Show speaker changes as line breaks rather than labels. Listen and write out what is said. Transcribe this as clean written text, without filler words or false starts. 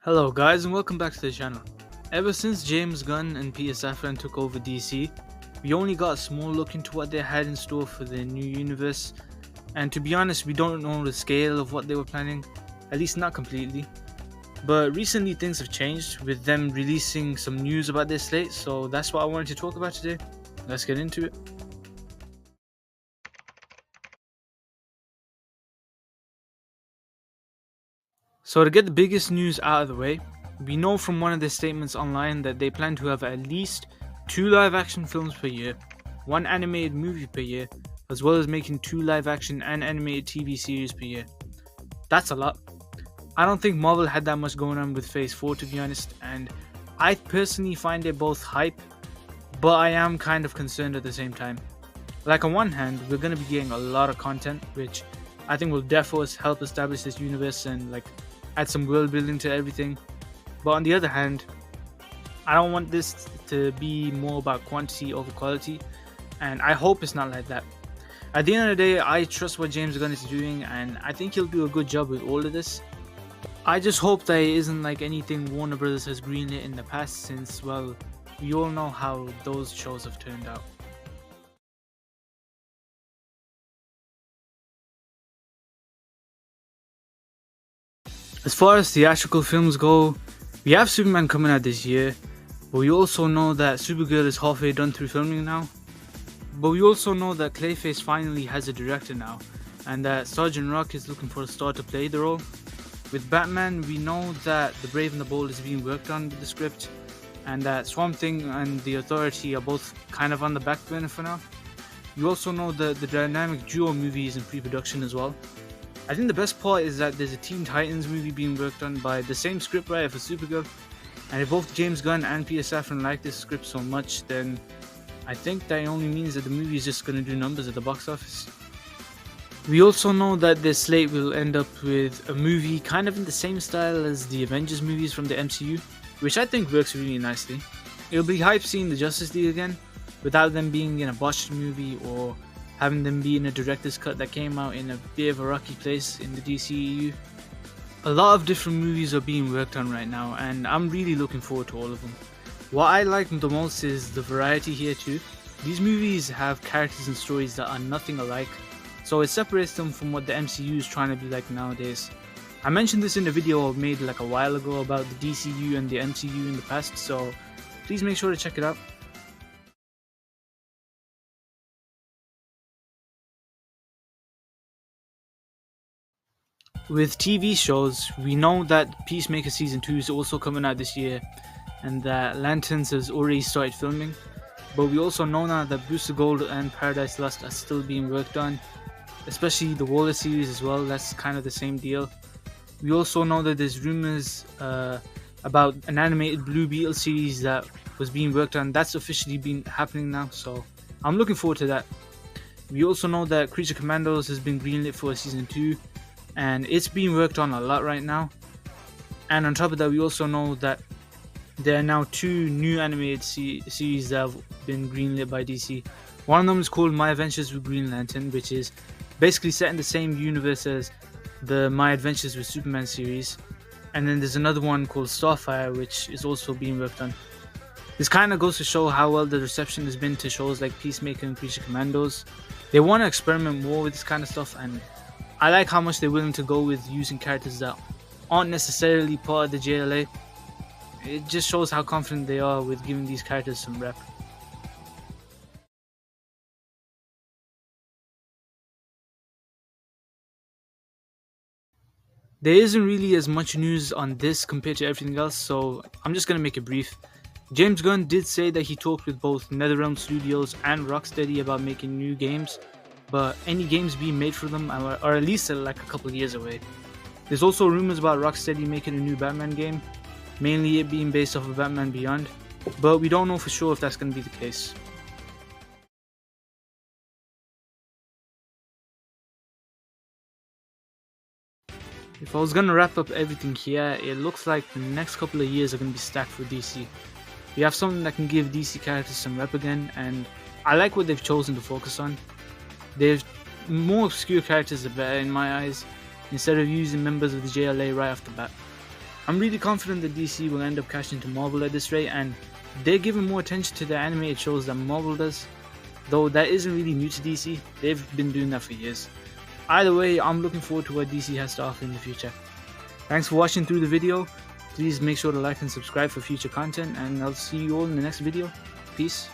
Hello guys and welcome back to the channel. Ever since James Gunn and Peter Safran took over DC, we only got a small look into what they had in store for their new universe, and to be honest we don't know the scale of what they were planning, at least not completely. But recently things have changed with them releasing some news about their slate, so that's what I wanted to talk about today. Let's get into it. So to get the biggest news out of the way, we know from one of their statements online that they plan to have at least 2 live action films per year, 1 animated movie per year, as well as making 2 live action and animated TV series per year. That's a lot. I don't think Marvel had that much going on with Phase 4 to be honest, and I personally find it both hype, but I am kind of concerned at the same time. Like on one hand, we're going to be getting a lot of content, which I think will definitely help establish this universe and add some world building to everything. But on the other hand, I don't want this to be more about quantity over quality, and I hope it's not like that. At the end of the day, I trust what James Gunn is doing, and I think he'll do a good job with all of this. I just hope that it isn't like anything Warner Brothers has greenlit in the past, since, well, we all know how those shows have turned out. As far as theatrical films go, we have Superman coming out this year, but we also know that Supergirl is halfway done through filming now. But we also know that Clayface finally has a director now, and that Sergeant Rock is looking for a star to play the role. With Batman, we know that The Brave and the Bold is being worked on with the script, and that Swamp Thing and The Authority are both kind of on the back burner for now. We also know that the Dynamic Duo movie is in pre-production as well. I think the best part is that there's a Teen Titans movie being worked on by the same scriptwriter for Supergirl, and if both James Gunn and Peter Safran like this script so much, then I think that only means that the movie is just going to do numbers at the box office. We also know that this slate will end up with a movie kind of in the same style as the Avengers movies from the MCU, which I think works really nicely. It'll be hype seeing the Justice League again, without them being in a botched movie or having them be in a director's cut that came out in a bit of a rocky place in the DCEU. A lot of different movies are being worked on right now, and I'm really looking forward to all of them. What I like the most is the variety here too. These movies have characters and stories that are nothing alike, so it separates them from what the MCU is trying to be like nowadays. I mentioned this in a video I made a while ago about the DCU and the MCU in the past, so please make sure to check it out. With TV shows, we know that Peacemaker Season 2 is also coming out this year, and that Lanterns has already started filming, but we also know now that Booster Gold and Paradise Lost are still being worked on, especially the Waller series as well. That's kind of the same deal. We also know that there's rumors about an animated Blue Beetle series that was being worked on. That's officially been happening now, so I'm looking forward to that. We also know that Creature Commandos has been greenlit for Season 2, and it's being worked on a lot right now. And on top of that, we also know that there are now 2 new animated series that have been greenlit by DC. One of them is called My Adventures with Green Lantern, which is basically set in the same universe as the My Adventures with Superman series. And then there's another one called Starfire, which is also being worked on. This kind of goes to show how well the reception has been to shows like Peacemaker and Creature Commandos. They want to experiment more with this kind of stuff, and I like how much they're willing to go with using characters that aren't necessarily part of the JLA. It just shows how confident they are with giving these characters some rep. There isn't really as much news on this compared to everything else, so I'm just going to make it brief. James Gunn did say that he talked with both NetherRealm Studios and Rocksteady about making new games, but any games being made for them are at least a couple of years away. There's also rumors about Rocksteady making a new Batman game, mainly it being based off of Batman Beyond, but we don't know for sure if that's going to be the case. If I was going to wrap up everything here, it looks like the next couple of years are going to be stacked for DC. We have something that can give DC characters some rep again, and I like what they've chosen to focus on. They've more obscure characters are better in my eyes, instead of using members of the JLA right off the bat. I'm really confident that DC will end up catching to Marvel at this rate, and they're giving more attention to the animated shows than Marvel does. Though that isn't really new to DC, they've been doing that for years. Either way, I'm looking forward to what DC has to offer in the future. Thanks for watching through the video. Please make sure to like and subscribe for future content, and I'll see you all in the next video. Peace.